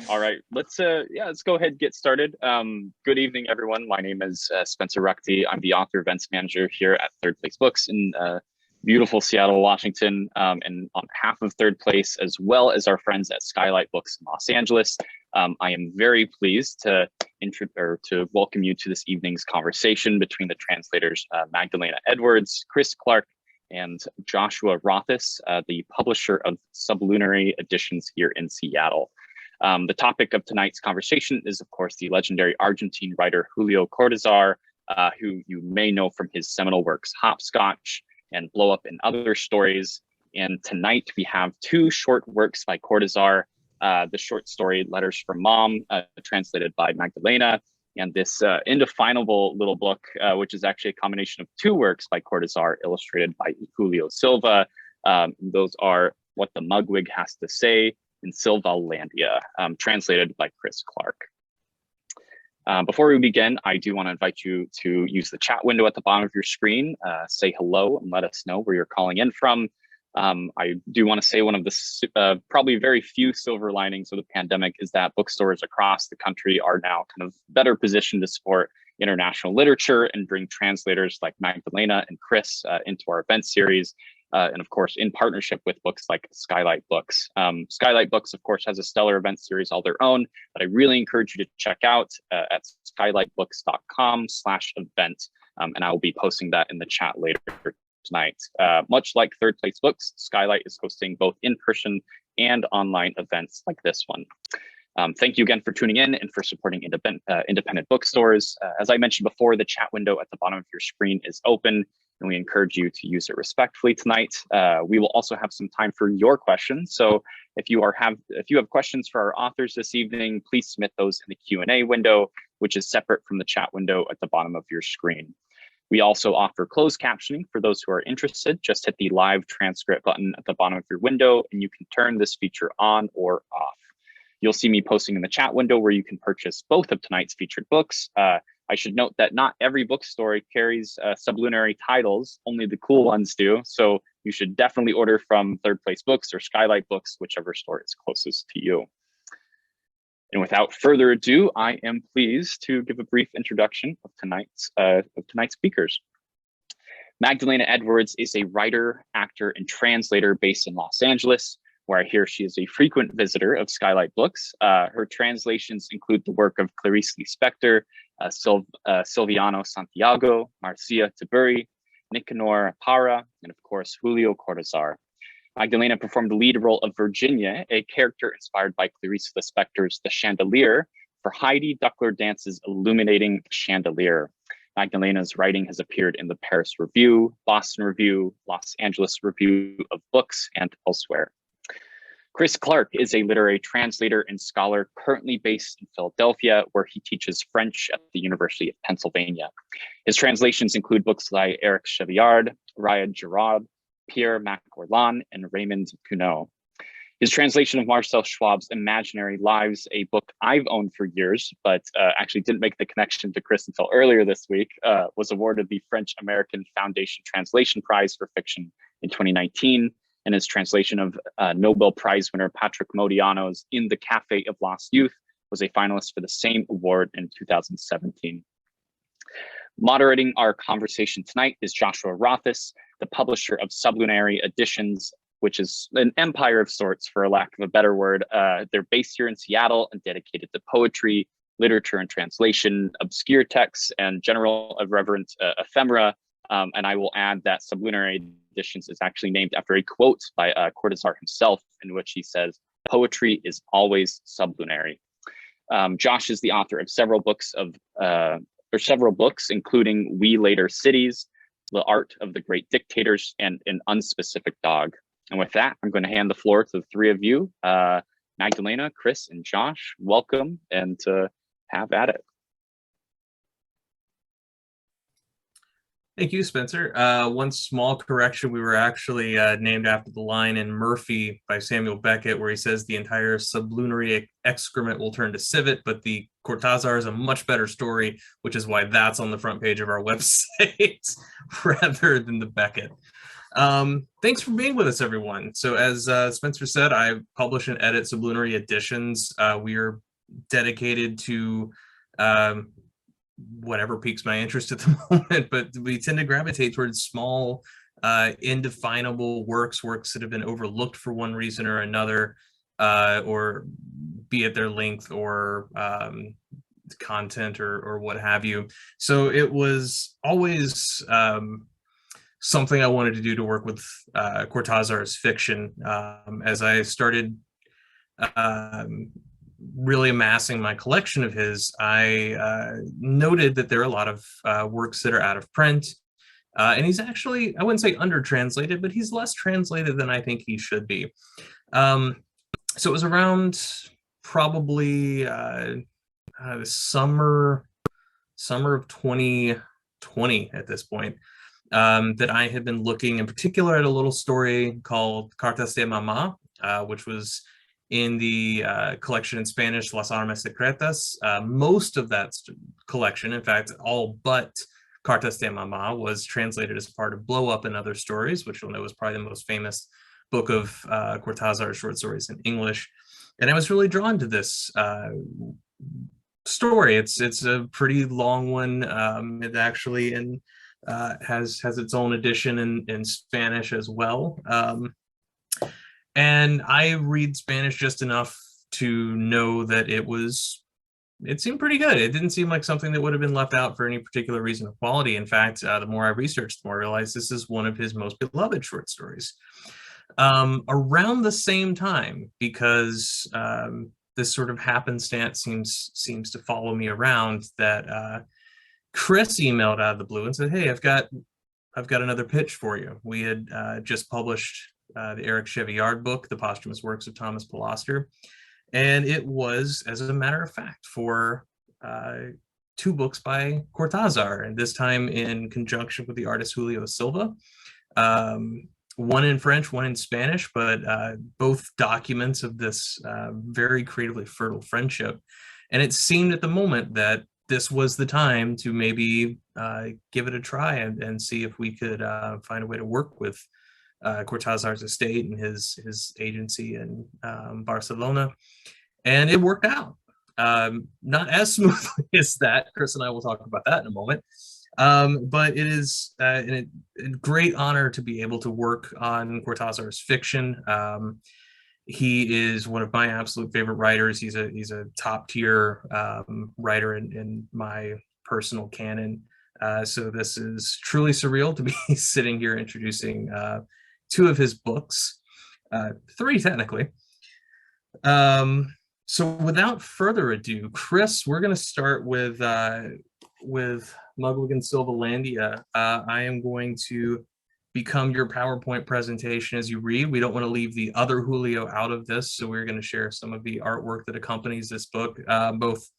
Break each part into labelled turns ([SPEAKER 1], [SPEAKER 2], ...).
[SPEAKER 1] All right, let's go ahead and get started. Good evening, everyone. My name is Spencer Rothes. I'm the author events manager here at Third Place Books in beautiful Seattle, Washington. And on behalf of Third Place, as well as our friends at Skylight Books in Los Angeles, I am very pleased to welcome you to this evening's conversation between the translators Magdalena Edwards, Chris Clarke, and Joshua Rothes, the publisher of Sublunary Editions here in Seattle. The topic of tonight's conversation is, of course, the legendary Argentine writer Julio Cortázar, who you may know from his seminal works Hopscotch and Blow Up and Other Stories. And tonight we have two short works by Cortázar, the short story Letters from Mom, translated by Magdalena, and this indefinable little book, which is actually a combination of two works by Cortázar, illustrated by Julio Silva. Those are What the Mugwig Has to Say in Silvalandia, translated by Chris Clarke. Before we begin, I do want to invite you to use the chat window at the bottom of your screen, say hello and let us know where you're calling in from. I do want to say one of the probably very few silver linings of the pandemic is that bookstores across the country are now kind of better positioned to support international literature and bring translators like Magdalena and Chris into our event series. And of course, in partnership with books like Skylight Books. Skylight Books, of course, has a stellar event series all their own, but I really encourage you to check out at skylightbooks.com/event. And I will be posting that in the chat later tonight. Much like Third Place Books, Skylight is hosting both in-person and online events like this one. Thank you again for tuning in and for supporting independent bookstores. As I mentioned before, the chat window at the bottom of your screen is open, and we encourage you to use it respectfully tonight. We will also have some time for your questions. So if you have questions for our authors this evening, please submit those in the Q&A window, which is separate from the chat window at the bottom of your screen. We also offer closed captioning for those who are interested. Just hit the live transcript button at the bottom of your window, and you can turn this feature on or off. You'll see me posting in the chat window where you can purchase both of tonight's featured books. I should note that not every bookstore carries sublunary titles, only the cool ones do. So you should definitely order from Third Place Books or Skylight Books, whichever store is closest to you. And without further ado, I am pleased to give a brief introduction of tonight's speakers. Magdalena Edwards is a writer, actor, and translator based in Los Angeles, where I hear she is a frequent visitor of Skylight Books. Her translations include the work of Clarice Lispector, Silviano Santiago, Marcia Tiburi, Nicanor Parra, and of course, Julio Cortázar. Magdalena performed the lead role of Virginia, a character inspired by Clarice Lispector's The Chandelier, for Heidi Duckler Dance's Illuminating Chandelier. Magdalena's writing has appeared in the Paris Review, Boston Review, Los Angeles Review of Books, and elsewhere. Chris Clarke is a literary translator and scholar currently based in Philadelphia, where he teaches French at the University of Pennsylvania. His translations include books by Eric Chevillard, Raya Girard, Pierre Macquarlan, and Raymond Queneau. His translation of Marcel Schwab's Imaginary Lives, a book I've owned for years, but actually didn't make the connection to Chris until earlier this week, was awarded the French-American Foundation Translation Prize for Fiction in 2019. And his translation of Nobel Prize winner Patrick Modiano's In the Cafe of Lost Youth was a finalist for the same award in 2017. Moderating our conversation tonight is Joshua Rothes, the publisher of Sublunary Editions, which is an empire of sorts, for a lack of a better word. They're based here in Seattle and dedicated to poetry, literature and translation, obscure texts, and general irreverent ephemera. And I will add that Sublunary Editions is actually named after a quote by Cortázar himself, in which he says, "Poetry is always sublunary." Josh is the author of several books, including We Later Cities, The Art of the Great Dictators, and An Unspecific Dog. And with that, I'm going to hand the floor to the three of you, Magdalena, Chris, and Josh. Welcome, and have at it.
[SPEAKER 2] Thank you, Spencer. One small correction, we were actually named after the line in Murphy by Samuel Beckett, where he says the entire sublunary excrement will turn to civet, but the Cortazar is a much better story, which is why that's on the front page of our website rather than the Beckett. Thanks for being with us, everyone. So as Spencer said, I publish and edit Sublunary Editions. We are dedicated to whatever piques my interest at the moment, but we tend to gravitate towards small, indefinable works that have been overlooked for one reason or another, or be it their length or content or what have you. So it was always something I wanted to do to work with Cortázar's fiction. As I started really amassing my collection of his, I noted that there are a lot of works that are out of print. And he's actually, I wouldn't say under-translated, but he's less translated than I think he should be. So it was around probably the summer of 2020 at this point, that I had been looking in particular at a little story called Cartas De Mama, which was in the collection in Spanish, Las Armas, Secretas. Most of that collection, in fact, all but Cartas de Mama, was translated as part of Blow Up and Other Stories, which you'll know is probably the most famous book of Cortázar short stories in English. And I was really drawn to this story. It's a pretty long one. It actually has its own edition in Spanish as well. And I read Spanish just enough to know that it seemed pretty good. It didn't seem like something that would have been left out for any particular reason of quality. In fact, the more I researched, the more I realized this is one of his most beloved short stories. Around the same time, because this sort of happenstance seems to follow me around, that Chris emailed out of the blue and said, "Hey, I've got another pitch for you." We had just published the Eric Chevillard book, The Posthumous Works of Thomas Pilaster. And it was, as a matter of fact, for 2 books by Cortázar, and this time in conjunction with the artist Julio Silva. One in French, one in Spanish, but both documents of this very creatively fertile friendship. And it seemed at the moment that this was the time to maybe give it a try and see if we could find a way to work with Cortázar's estate and his agency in Barcelona, and it worked out. Not as smoothly as that. Chris and I will talk about that in a moment. But it is a great honor to be able to work on Cortázar's fiction. He is one of my absolute favorite writers. He's a top tier writer in my personal canon. So this is truly surreal to be sitting here introducing 2 of his books, 3 technically. So without further ado, Chris, we're going to start with Mugwig and Silvalandia. I am going to become your PowerPoint presentation as you read. We don't want to leave the other Julio out of this, so we're going to share some of the artwork that accompanies this book. Both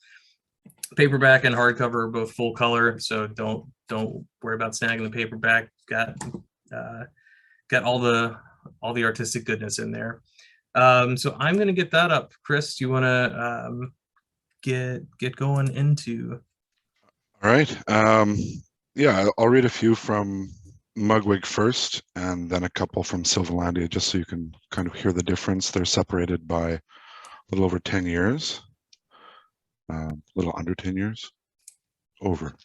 [SPEAKER 2] paperback and hardcover are both full color, so don't worry about snagging the paperback. Got all the artistic goodness in there. So I'm going to get that up. Chris, do you want to get going into?
[SPEAKER 3] All right. Yeah, I'll read a few from Mugwig first, and then a couple from Silvalandia, just so you can kind of hear the difference. They're separated by a little over 10 years, a little under 10 years, over.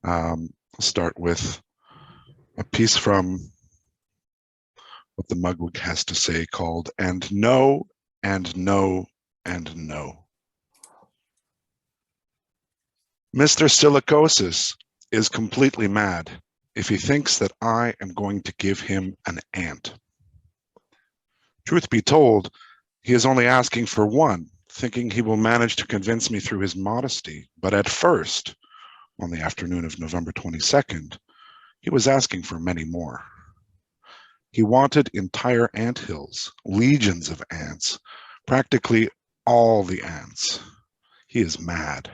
[SPEAKER 3] I'll start with a piece from what the Mugwig has to say called "And No, and No, and No." Mr. Silicosis is completely mad if he thinks that I am going to give him an ant. Truth be told, he is only asking for one, thinking he will manage to convince me through his modesty. But at first, on the afternoon of November 22nd, he was asking for many more. He wanted entire anthills, legions of ants, practically all the ants. He is mad.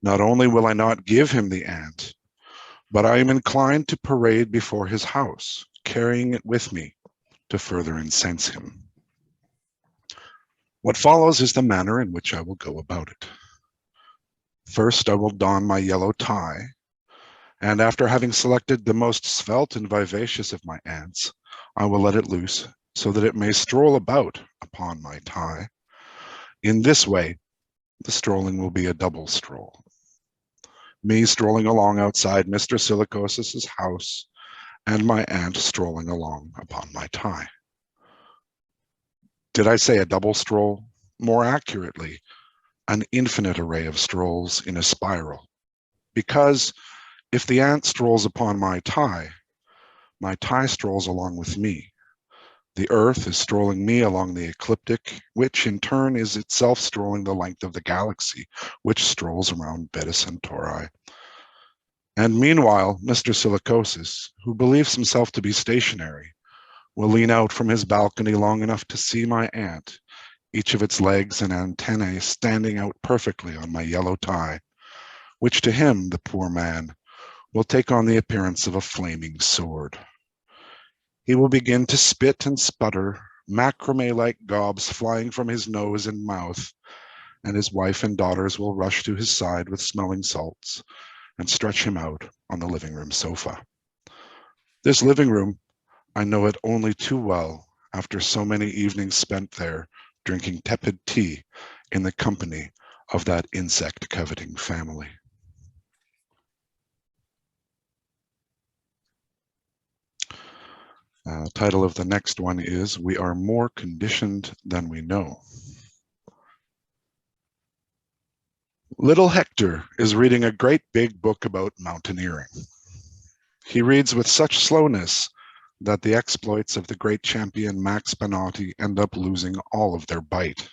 [SPEAKER 3] Not only will I not give him the ant, but I am inclined to parade before his house, carrying it with me to further incense him. What follows is the manner in which I will go about it. First, I will don my yellow tie And after having selected the most svelte and vivacious of my ants, I will let it loose so that it may stroll about upon my tie. In this way, the strolling will be a double stroll. Me strolling along outside Mr. Silicosis's house, and my aunt strolling along upon my tie. Did I say a double stroll? More accurately, an infinite array of strolls in a spiral. Because if the ant strolls upon my tie strolls along with me. The earth is strolling me along the ecliptic, which in turn is itself strolling the length of the galaxy, which strolls around Beta Centauri. And meanwhile, Mr. Silicosis, who believes himself to be stationary, will lean out from his balcony long enough to see my ant, each of its legs and antennae standing out perfectly on my yellow tie, which to him, the poor man, will take on the appearance of a flaming sword. He will begin to spit and sputter, macrame-like gobs flying from his nose and mouth, and his wife and daughters will rush to his side with smelling salts and stretch him out on the living room sofa. This living room, I know it only too well after so many evenings spent there drinking tepid tea in the company of that insect-coveting family. Title of the next one is We Are More Conditioned Than We Know. Little Hector is reading a great big book about mountaineering. He reads with such slowness that the exploits of the great champion Max Banotti end up losing all of their bite.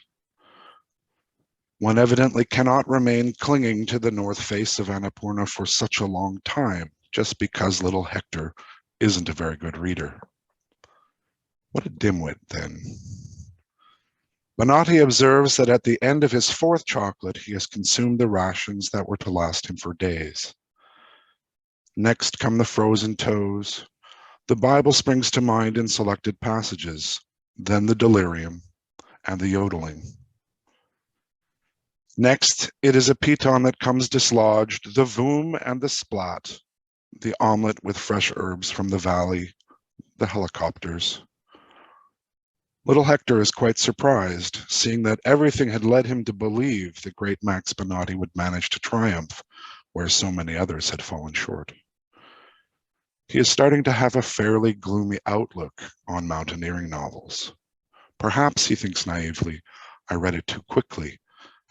[SPEAKER 3] One evidently cannot remain clinging to the north face of Annapurna for such a long time, just because little Hector isn't a very good reader. What a dimwit, then. Banotti observes that at the end of his fourth chocolate, he has consumed the rations that were to last him for days. Next come the frozen toes. The Bible springs to mind in selected passages, then the delirium and the yodeling. Next, it is a piton that comes dislodged, the voom and the splat, the omelet with fresh herbs from the valley, the helicopters. Little Hector is quite surprised, seeing that everything had led him to believe the great Max Banotti would manage to triumph where so many others had fallen short. He is starting to have a fairly gloomy outlook on mountaineering novels. Perhaps, he thinks naively, I read it too quickly,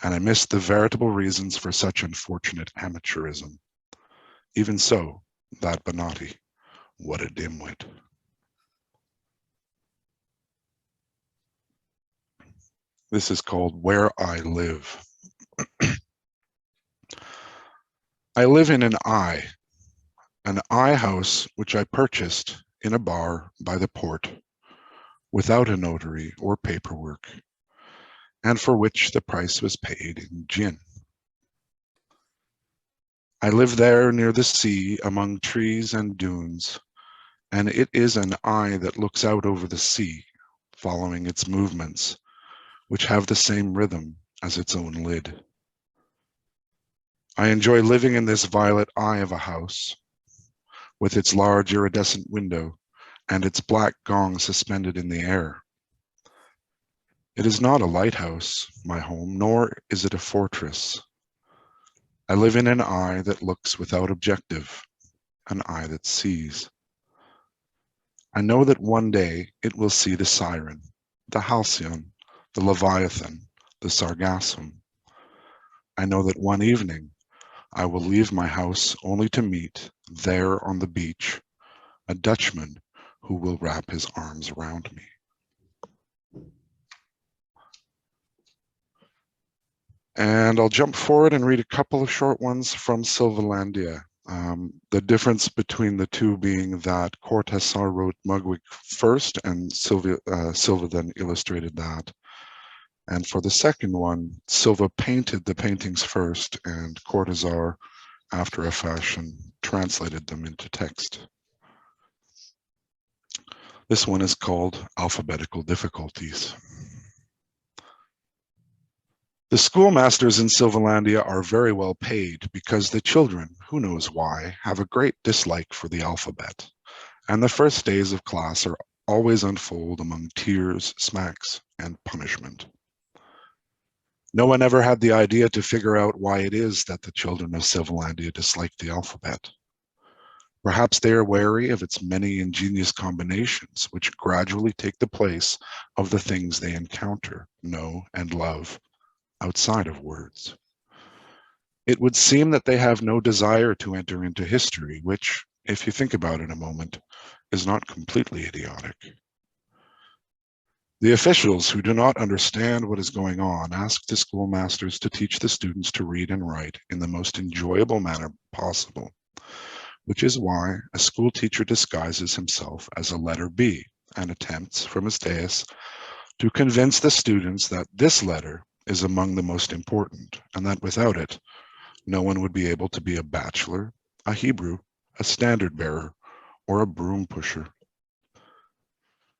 [SPEAKER 3] and I missed the veritable reasons for such unfortunate amateurism. Even so, that Banotti, what a dimwit. This is called Where I Live. I live in an eye house which I purchased in a bar by the port, without a notary or paperwork, and for which the price was paid in gin. I live there near the sea among trees and dunes, and it is an eye that looks out over the sea, following its movements, which have the same rhythm as its own lid. I enjoy living in this violet eye of a house, with its large iridescent window and its black gong suspended in the air. It is not a lighthouse, my home, nor is it a fortress. I live in an eye that looks without objective, an eye that sees. I know that one day it will see the siren, the halcyon, the leviathan, the sargassum. I know that one evening I will leave my house only to meet, there on the beach, a Dutchman who will wrap his arms around me. And I'll jump forward and read a couple of short ones from Silvalandia. The difference between the two being that Cortazar wrote Mugwig first and Silva then illustrated that. And for the second one, Silva painted the paintings first and Cortazar, after a fashion, translated them into text. This one is called Alphabetical Difficulties. The schoolmasters in Silvalandia are very well paid because the children, who knows why, have a great dislike for the alphabet, and the first days of class are always unfold among tears, smacks, and punishment. No one ever had the idea to figure out why it is that the children of Silvalandia dislike the alphabet. Perhaps they are wary of its many ingenious combinations, which gradually take the place of the things they encounter, know, and love outside of words. It would seem that they have no desire to enter into history, which, if you think about it a moment, is not completely idiotic. The officials who do not understand what is going on ask the schoolmasters to teach the students to read and write in the most enjoyable manner possible, which is why a school teacher disguises himself as a letter B and attempts from his dais to convince the students that this letter is among the most important, and that without it, no one would be able to be a bachelor, a Hebrew, a standard bearer, or a broom pusher.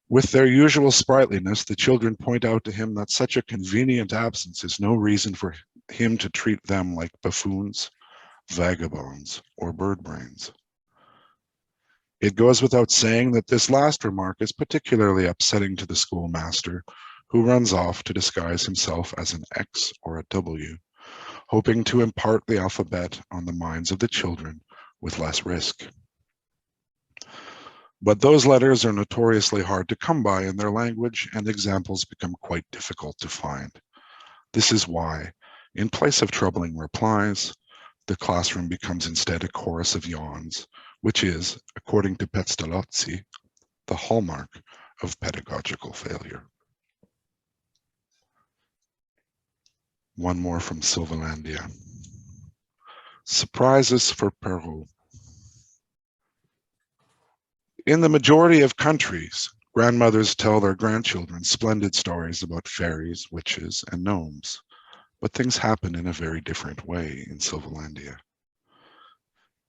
[SPEAKER 3] With their usual sprightliness, the children point out to him that such a convenient absence is no reason for him to treat them like buffoons, vagabonds, or bird brains. It goes without saying that this last remark is particularly upsetting to the schoolmaster, who runs off to disguise himself as an X or a W, hoping to impart the alphabet on the minds of the children with less risk. But those letters are notoriously hard to come by in their language, and examples become quite difficult to find. This is why, in place of troubling replies, the classroom becomes instead a chorus of yawns, which is, according to Pestalozzi, the hallmark of pedagogical failure. One more from Silvalandia. Surprises for Peru. In the majority of countries, grandmothers tell their grandchildren splendid stories about fairies, witches, and gnomes, but things happen in a very different way in Silvalandia.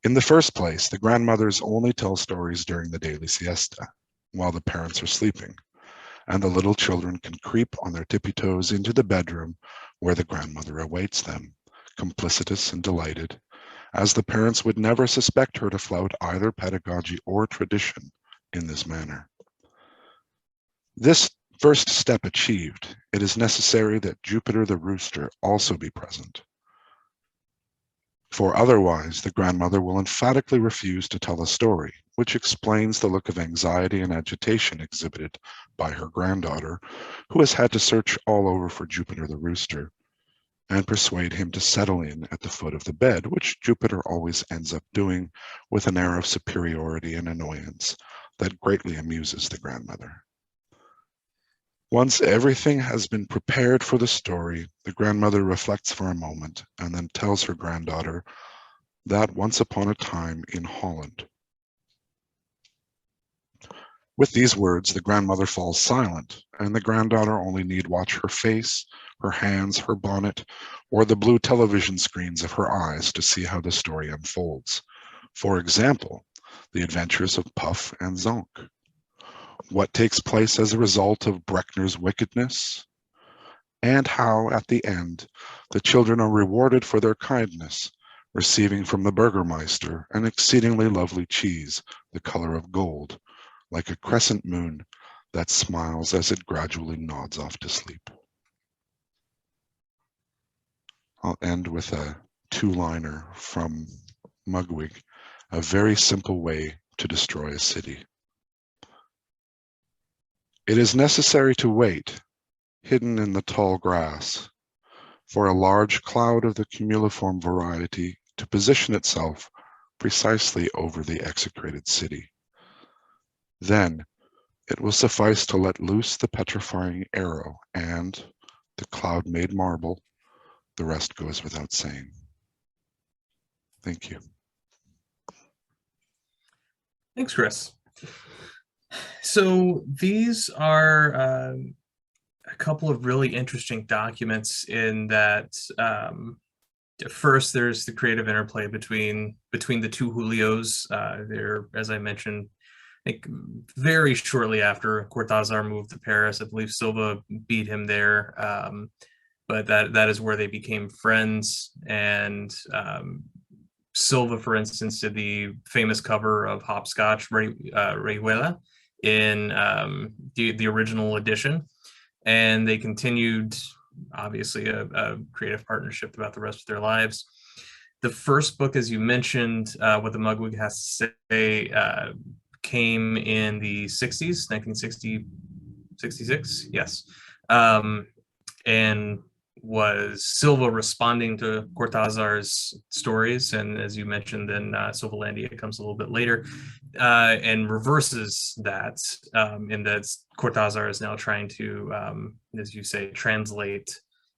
[SPEAKER 3] In the first place, the grandmothers only tell stories during the daily siesta, while the parents are sleeping, and the little children can creep on their tippy toes into the bedroom where the grandmother awaits them, complicitous and delighted, as the parents would never suspect her to flout either pedagogy or tradition in this manner. This first step achieved, it is necessary that Jupiter the rooster also be present. For otherwise, the grandmother will emphatically refuse to tell a story, which explains the look of anxiety and agitation exhibited by her granddaughter, who has had to search all over for Jupiter the rooster, and persuade him to settle in at the foot of the bed, which Jupiter always ends up doing with an air of superiority and annoyance that greatly amuses the grandmother. Once everything has been prepared for the story, the grandmother reflects for a moment and then tells her granddaughter that once upon a time in Holland. With these words, the grandmother falls silent, and the granddaughter only need watch her face, her hands, her bonnet, or the blue television screens of her eyes to see how the story unfolds. For example, the adventures of Puff and Zonk. What takes place as a result of Breckner's wickedness, and how, at the end, the children are rewarded for their kindness, receiving from the Burgermeister an exceedingly lovely cheese, the color of gold, like a crescent moon that smiles as it gradually nods off to sleep. I'll end with a two-liner from Mugwig, a very simple way to destroy a city. It is necessary to wait, hidden in the tall grass, for a large cloud of the cumuliform variety to position itself precisely over the execrated city. Then it will suffice to let loose the petrifying arrow, and, the cloud made marble, the rest goes without saying. Thank you.
[SPEAKER 2] Thanks, Chris. So these are a couple of really interesting documents in that first there's the creative interplay between the two Julios. They're, as I mentioned, I think very shortly after Cortazar moved to Paris. I believe Silva beat him there. but that is where they became friends. And Silva, for instance, did the famous cover of Hopscotch Rayuela in the original edition, and they continued, obviously, a creative partnership throughout the rest of their lives. The first book, as you mentioned, What the Mugwig Has to Say, came in the 60s, 1960, 66, yes. And was Silva responding to Cortázar's stories, and as you mentioned, then Silvalandia comes a little bit later, and reverses that, in that Cortázar is now trying to, as you say, translate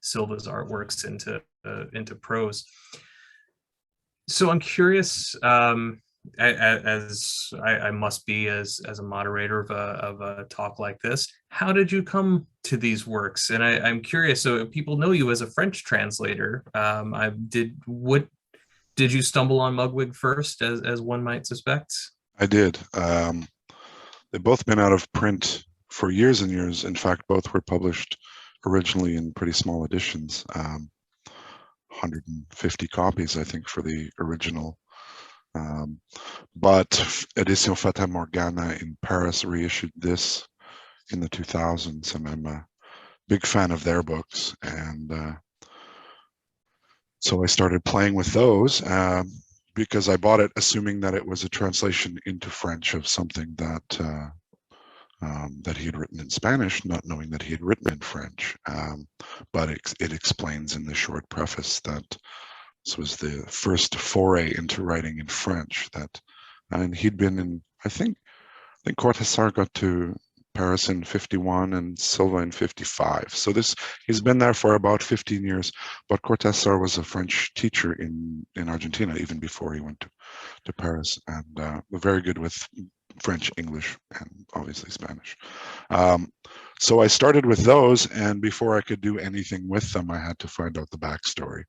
[SPEAKER 2] Silva's artworks into prose. So I'm curious, as I must be as a moderator of a talk like this, how did you come to these works? And I'm curious, so people know you as a French translator. Did you stumble on Mugwig first, as one might suspect?
[SPEAKER 3] I did. They've both been out of print for years and years. In fact, both were published originally in pretty small editions, 150 copies, I think, for the original. But Edition Fata Morgana in Paris reissued this in the 2000s, and I'm a big fan of their books. And so I started playing with those because I bought it assuming that it was a translation into French of something that that he had written in Spanish, not knowing that he had written in French. But it explains in the short preface that this was the first foray into writing in French. And he'd been in, I think Cortazar got to Paris in 51 and Silva in 55. So he's been there for about 15 years. But Cortazar was a French teacher in Argentina even before he went to Paris, and very good with French, English, and obviously Spanish. So I started with those, and before I could do anything with them, I had to find out the backstory.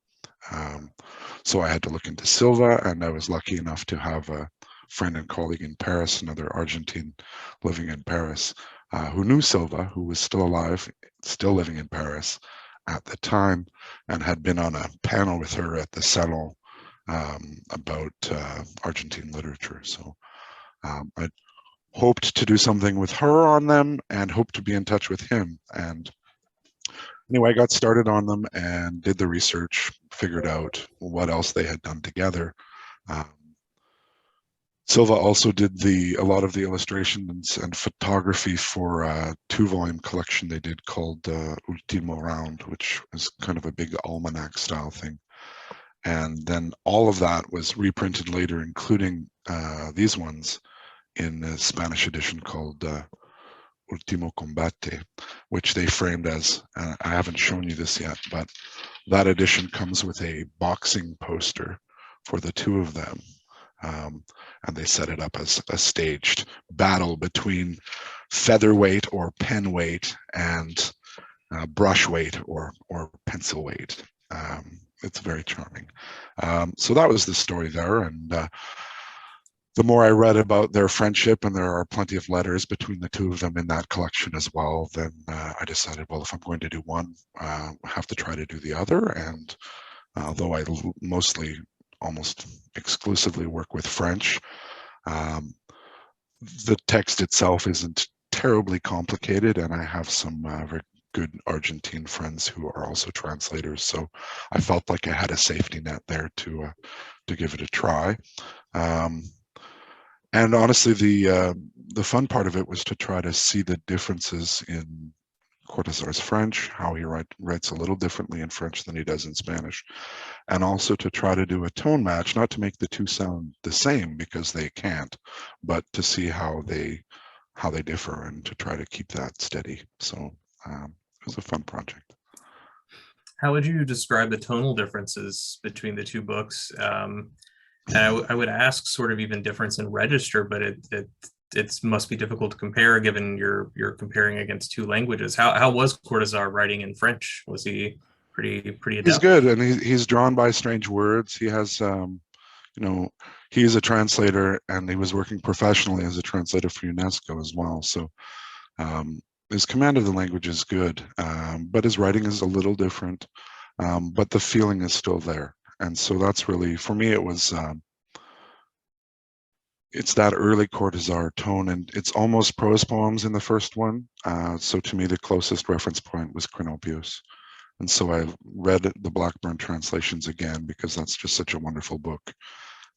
[SPEAKER 3] So I had to look into Silva, and I was lucky enough to have a friend and colleague in Paris, another Argentine living in Paris, who knew Silva, who was still alive, still living in Paris at the time, and had been on a panel with her at the Salon about Argentine literature. So I hoped to do something with her on them and hoped to be in touch with him. And anyway, I got started on them and did the research, figured out what else they had done together. Silva also did a lot of the illustrations and photography for a 2-volume collection they did called Ultimo Round, which is kind of a big almanac style thing. And then all of that was reprinted later, including these ones, in a Spanish edition called Ultimo Combate, which they framed as, I haven't shown you this yet, but that edition comes with a boxing poster for the two of them. And they set it up as a staged battle between featherweight or pen weight and brush weight or pencil weight. It's very charming. So that was the story there. And the more I read about their friendship, and there are plenty of letters between the two of them in that collection as well, then I decided, well, if I'm going to do one, I have to try to do the other. And although I mostly, almost exclusively work with French, the text itself isn't terribly complicated, and I have some very good Argentine friends who are also translators, so I felt like I had a safety net there to give it a try. And honestly, the fun part of it was to try to see the differences in Cortazar's French, how he writes a little differently in French than he does in Spanish, and also to try to do a tone match, not to make the two sound the same because they can't, but to see how they differ and to try to keep that steady. So it was a fun project.
[SPEAKER 2] How would you describe the tonal differences between the two books? And I would ask sort of even difference in register, but it must be difficult to compare given you're comparing against two languages. How was Cortazar writing in French? Was he pretty adept?
[SPEAKER 3] He's good, and he's drawn by strange words. He has, he is a translator, and he was working professionally as a translator for UNESCO as well. So his command of the language is good, but his writing is a little different, but the feeling is still there. And so that's really, for me, it was, it's that early Cortazar tone, and it's almost prose poems in the first one. So to me, the closest reference point was Cronopios. And so I read the Blackburn translations again, because that's just such a wonderful book.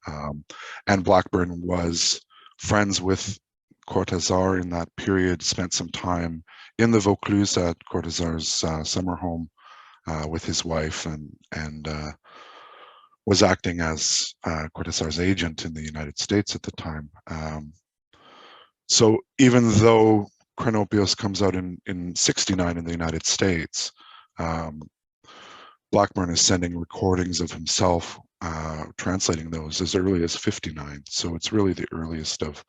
[SPEAKER 3] And Blackburn was friends with Cortazar in that period, spent some time in the Vaucluse at Cortazar's summer home with his wife, and was acting as Cortazar's agent in the United States at the time. So even though Cronopios comes out in 69 in the United States, Blackburn is sending recordings of himself translating those as early as 59. So it's really the earliest of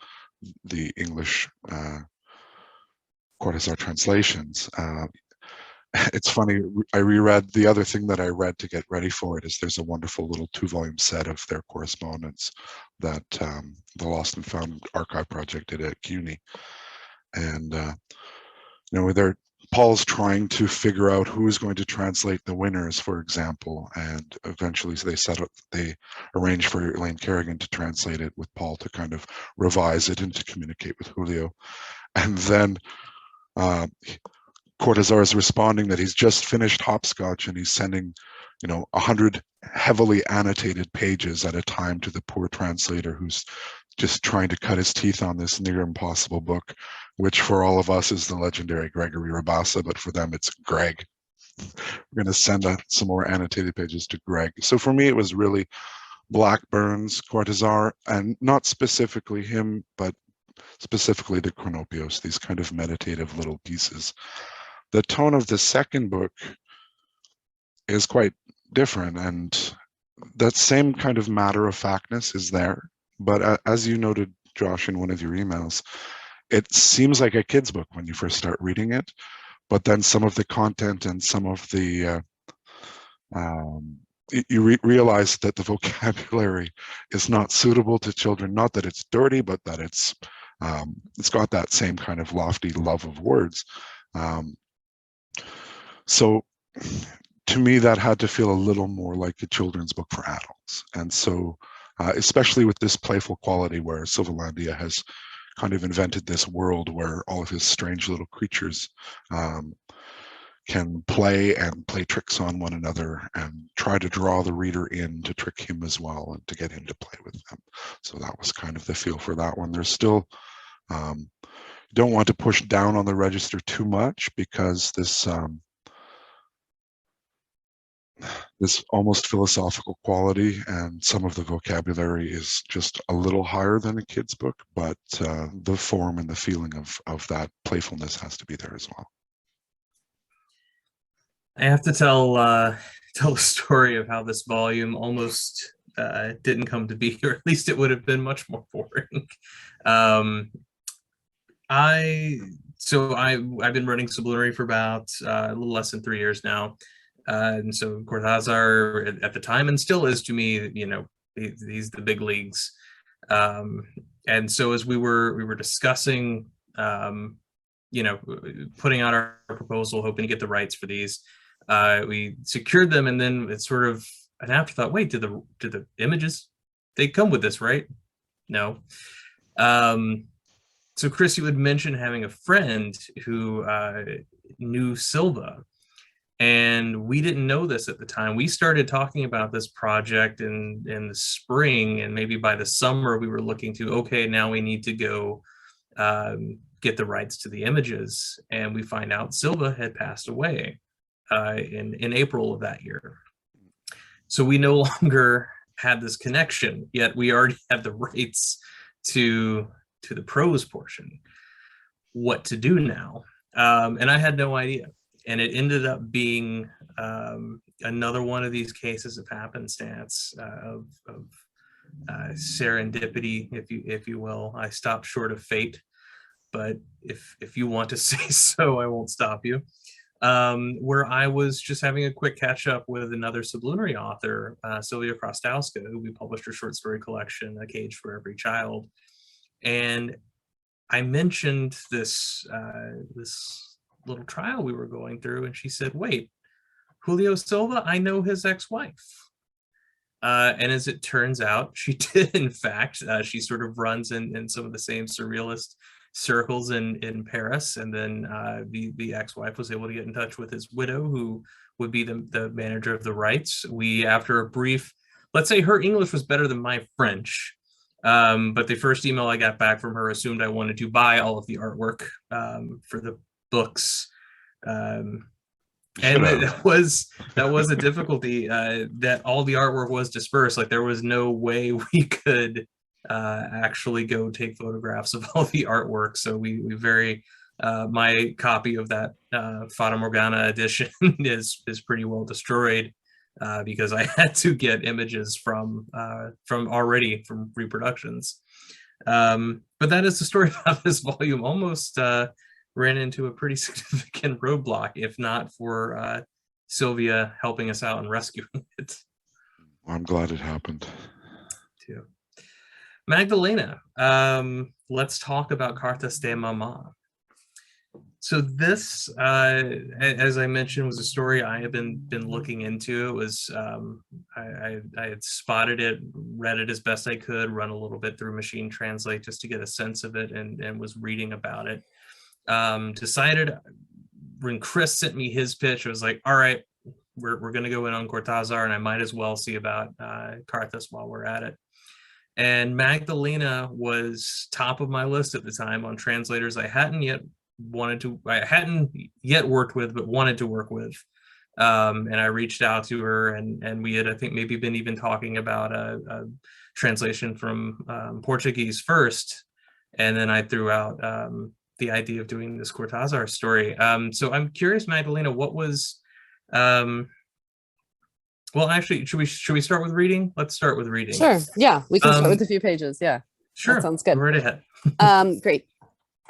[SPEAKER 3] the English Cortazar translations. It's funny, I reread, the other thing that I read to get ready for it is there's a wonderful little 2-volume set of their correspondence that the Lost and Found Archive Project did at CUNY. And, you know, Paul's trying to figure out who's going to translate the winners, for example, and eventually they arranged for Elaine Kerrigan to translate it with Paul to kind of revise it and to communicate with Julio. And then Cortazar is responding that he's just finished Hopscotch and he's sending, you know, 100 heavily annotated pages at a time to the poor translator who's just trying to cut his teeth on this near impossible book, which for all of us is the legendary Gregory Rabassa, but for them it's Greg. We're going to send some more annotated pages to Greg. So for me, it was really Blackburn's Cortazar, and not specifically him, but specifically the Cronopios, these kind of meditative little pieces. The tone of the second book is quite different, and that same kind of matter-of-factness is there. But as you noted, Josh, in one of your emails, it seems like a kid's book when you first start reading it, but then some of the content and some of the, you realize that the vocabulary is not suitable to children, not that it's dirty, but that it's got that same kind of lofty love of words. So to me, that had to feel a little more like a children's book for adults. And so, especially with this playful quality where Silvalandia has kind of invented this world where all of his strange little creatures can play tricks on one another and try to draw the reader in to trick him as well and to get him to play with them. So that was kind of the feel for that one. There's still, don't want to push down on the register too much, because this almost philosophical quality and some of the vocabulary is just a little higher than a kid's book, but the form and the feeling of that playfulness has to be there as well.
[SPEAKER 2] I have to tell a story of how this volume almost didn't come to be, or at least it would have been much more boring. I've been running Sublunary for about a little less than 3 years now. And so Cortazar at the time, and still is to me, you know, he's the big leagues. And so as we were discussing, you know, putting out our proposal, hoping to get the rights for these, we secured them, and then it's sort of an afterthought. Wait, did the images, they come with this, right? No. So Chris, you had mentioned having a friend who knew Silva. And we didn't know this at the time. We started talking about this project in the spring, and maybe by the summer we were looking to, okay, now we need to go get the rights to the images. And we find out Silva had passed away in April of that year. So we no longer had this connection, yet we already had the rights to the prose portion. What to do now? And I had no idea. And it ended up being another one of these cases of happenstance, of serendipity, if you will. I stopped short of fate, but if you want to say so, I won't stop you. Where I was just having a quick catch up with another Sublunary author, Sylvia Krostowska, who we published her short story collection, A Cage for Every Child, and I mentioned this little trial we were going through. And she said, wait, Julio Silva, I know his ex-wife. And as it turns out, she did, in fact. She sort of runs in some of the same surrealist circles in Paris. And then the ex-wife was able to get in touch with his widow, who would be the manager of the rights. We, after a brief, let's say her English was better than my French, but the first email I got back from her assumed I wanted to buy all of the artwork for the books. And that was a difficulty, that all the artwork was dispersed. Like, there was no way we could actually go take photographs of all the artwork. So we my copy of that Fata Morgana edition is pretty well destroyed, because I had to get images from reproductions. But that is the story about this volume. Almost ran into a pretty significant roadblock, if not for Sylvia helping us out and rescuing it.
[SPEAKER 3] I'm glad it happened.
[SPEAKER 2] Too. Magdalena, let's talk about Cartas De Mama. So this, as I mentioned, was a story I have been looking into. It was, I had spotted it, read it as best I could, run a little bit through Machine Translate just to get a sense of it, and was reading about it. Decided when Chris sent me his pitch, I was like, all right, we're going to go in on Cortazar, and I might as well see about Cartas while we're at it. And Magdalena was top of my list at the time on translators I hadn't yet worked with, but wanted to work with. And I reached out to her, and we had, I think, maybe been even talking about a translation from Portuguese first, and then I threw out the idea of doing this Cortazar story. So I'm curious, Magdalena, what was, well, actually, should we start with reading? Let's start with reading.
[SPEAKER 4] Sure. Yeah, we can start with a few pages. Yeah.
[SPEAKER 2] Sure.
[SPEAKER 4] That sounds good.
[SPEAKER 2] Go right ahead.
[SPEAKER 4] Great.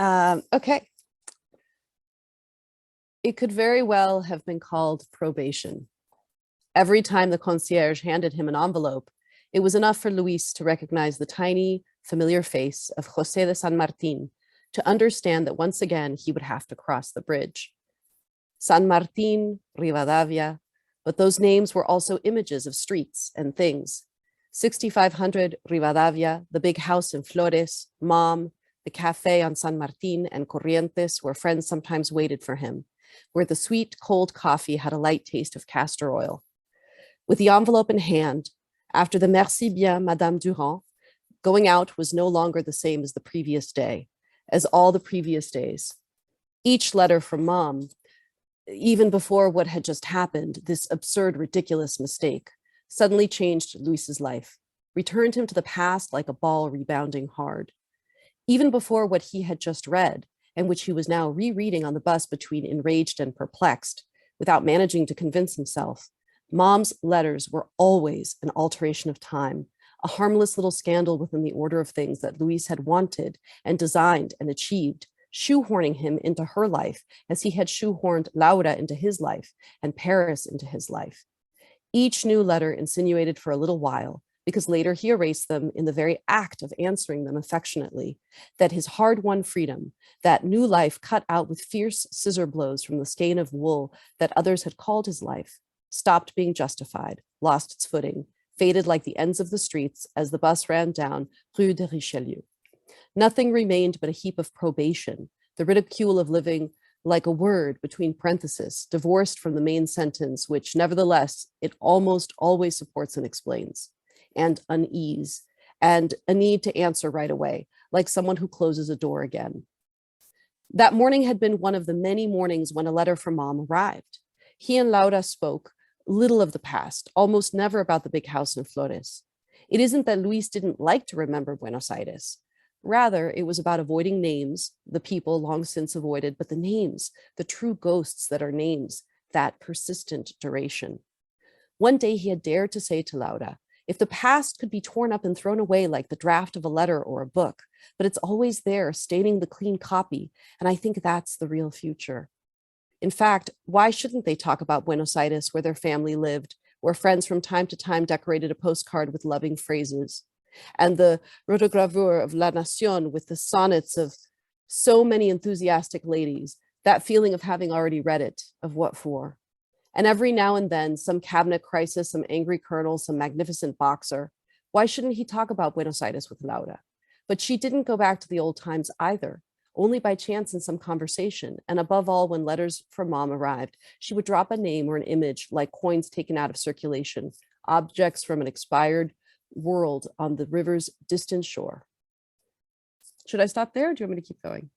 [SPEAKER 4] Okay. It could very well have been called probation. Every time the concierge handed him an envelope, it was enough for Luis to recognize the tiny, familiar face of José de San Martín, to understand that once again he would have to cross the bridge. San Martín, Rivadavia, but those names were also images of streets and things. 6500 Rivadavia, the big house in Flores, Mom, the cafe on San Martín and Corrientes where friends sometimes waited for him, where the sweet, cold coffee had a light taste of castor oil. With the envelope in hand, after the Merci bien, Madame Durand, going out was no longer the same as the previous day, as all the previous days. Each letter from Mom, even before what had just happened, this absurd, ridiculous mistake, suddenly changed Luis's life, returned him to the past like a ball rebounding hard. Even before what he had just read, and which he was now rereading on the bus between enraged and perplexed, without managing to convince himself, Mom's letters were always an alteration of time, a harmless little scandal within the order of things that Luis had wanted and designed and achieved, shoehorning him into her life as he had shoehorned Laura into his life and Paris into his life. Each new letter insinuated for a little while, because later he erased them in the very act of answering them affectionately, that his hard-won freedom, that new life cut out with fierce scissor blows from the skein of wool that others had called his life, stopped being justified, lost its footing, faded like the ends of the streets as the bus ran down Rue de Richelieu. Nothing remained but a heap of probation, the ridicule of living like a word between parentheses, divorced from the main sentence, which nevertheless it almost always supports and explains, and unease, and a need to answer right away, like someone who closes a door again. That morning had been one of the many mornings when a letter from Mom arrived. He and Laura spoke little of the past, almost never about the big house in Flores. It isn't that Luis didn't like to remember Buenos Aires. Rather, it was about avoiding names, the people long since avoided, but the names, the true ghosts that are names, that persistent duration. One day he had dared to say to Laura, if the past could be torn up and thrown away like the draft of a letter or a book, but it's always there, staining the clean copy, and I think that's the real future. In fact, why shouldn't they talk about Buenos Aires, where their family lived, where friends from time to time decorated a postcard with loving phrases, and the rotogravure of La Nación with the sonnets of so many enthusiastic ladies, That feeling of having already read it, of what for. And every now and then, some cabinet crisis, some angry colonel, some magnificent boxer. Why shouldn't he talk about Buenos Aires with Laura? But she didn't go back to the old times either, only by chance in some conversation. And above all, when letters from mom arrived, she would drop a name or an image like coins taken out of circulation, objects from an expired world on the river's distant shore. Should I stop there? Or do you want me to keep going?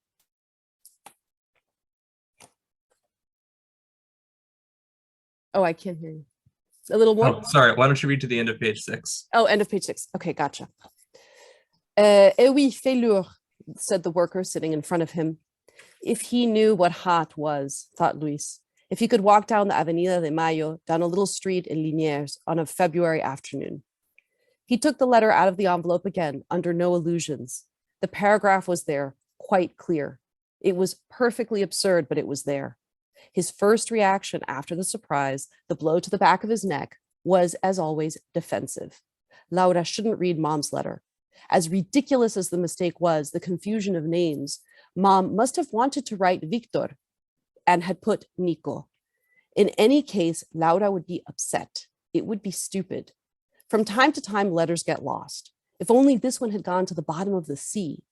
[SPEAKER 4] Oh, I can't hear you. A little more?
[SPEAKER 2] Oh, sorry. Why don't you read to the end of page 6?
[SPEAKER 4] Oh, end of page 6. Okay, gotcha. Eh oui, fais lourd, said the worker sitting in front of him. If he knew what hot was, thought Luis, if he could walk down the Avenida de Mayo, down a little street in Liniers on a February afternoon. He took the letter out of the envelope again, under no illusions. The paragraph was there, quite clear. It was perfectly absurd, but it was there. His first reaction after the surprise, the blow to the back of his neck, was, as always, defensive. Laura shouldn't read mom's letter. As ridiculous as the mistake was, the confusion of names, mom must have wanted to write Victor and had put Nico. In any case, Laura would be upset. It would be stupid. From time to time, letters get lost. If only this one had gone to the bottom of the sea.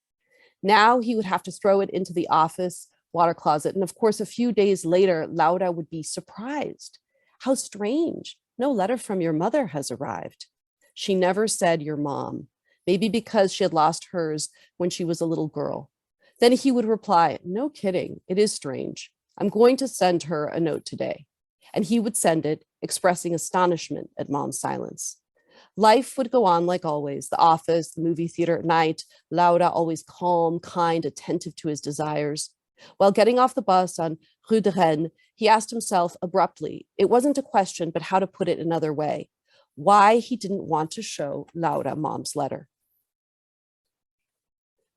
[SPEAKER 4] Now he would have to throw it into the office water closet. And of course, a few days later, Laura would be surprised. How strange. No letter from your mother has arrived. She never said your mom, maybe because she had lost hers when she was a little girl. Then he would reply, no kidding, it is strange. I'm going to send her a note today. And he would send it, expressing astonishment at mom's silence. Life would go on like always, the office, the movie theater at night, Laura always calm, kind, attentive to his desires. While getting off the bus on Rue de Rennes, he asked himself abruptly, it wasn't a question, but how to put it another way, why he didn't want to show Laura mom's letter.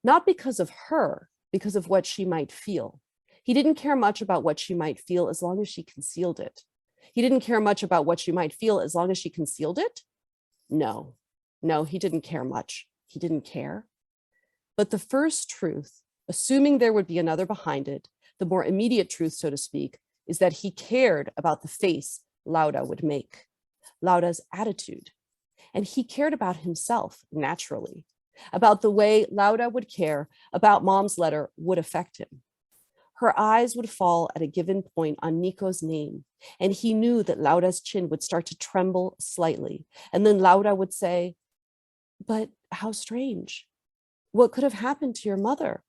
[SPEAKER 4] Not because of her, because of what she might feel. He didn't care much about what she might feel as long as she concealed it. He didn't care much about what she might feel as long as she concealed it? No, he didn't care much. He didn't care. But the first truth, assuming there would be another behind it, the more immediate truth, so to speak, is that he cared about the face Laura would make, Laura's attitude. And he cared about himself, naturally, about the way Laura would care about mom's letter would affect him. Her eyes would fall at a given point on Nico's name, and he knew that Laura's chin would start to tremble slightly. And then Laura would say, but how strange. What could have happened to your mother?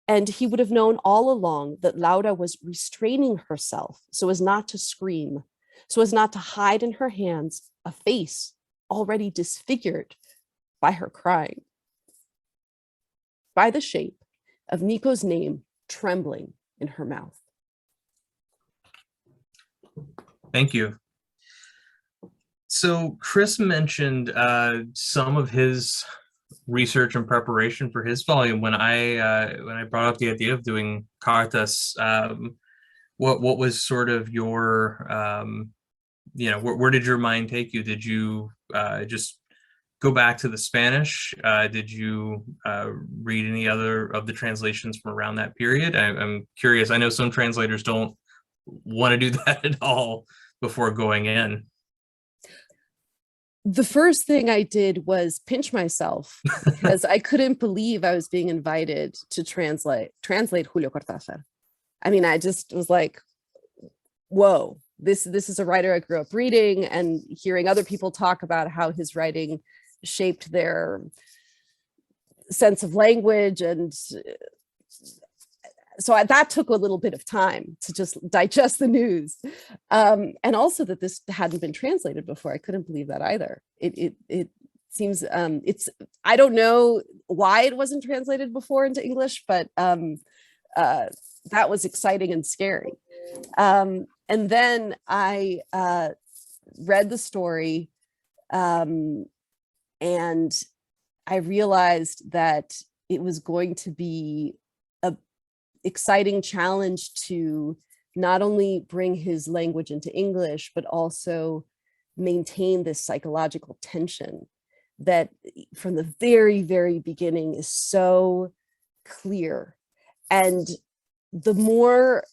[SPEAKER 4] And he would have known all along that Laura was restraining herself so as not to scream, so as not to hide in her hands a face already disfigured by her crying, by the shape of Nico's name trembling in her mouth.
[SPEAKER 2] Thank you. So Chris mentioned some of his research and preparation for his volume when I brought up the idea of doing Cartas. What was sort of your where did your mind take you? Did you just go back to the Spanish? Did you read any other of the translations from around that period? I'm curious. I know some translators don't want to do that at all before going in.
[SPEAKER 4] The first thing I did was pinch myself because I couldn't believe I was being invited to translate Julio Cortázar. I mean, I just was like, whoa, this is a writer I grew up reading, and hearing other people talk about how his writing shaped their sense of language. And so that took a little bit of time to just digest the news. And also that this hadn't been translated before. I couldn't believe that either. It seems, I don't know why it wasn't translated before into English, but that was exciting and scary. And then I read the story, and I realized that it was going to be a exciting challenge to not only bring his language into English, but also maintain this psychological tension that from the very, very beginning is so clear. And the more,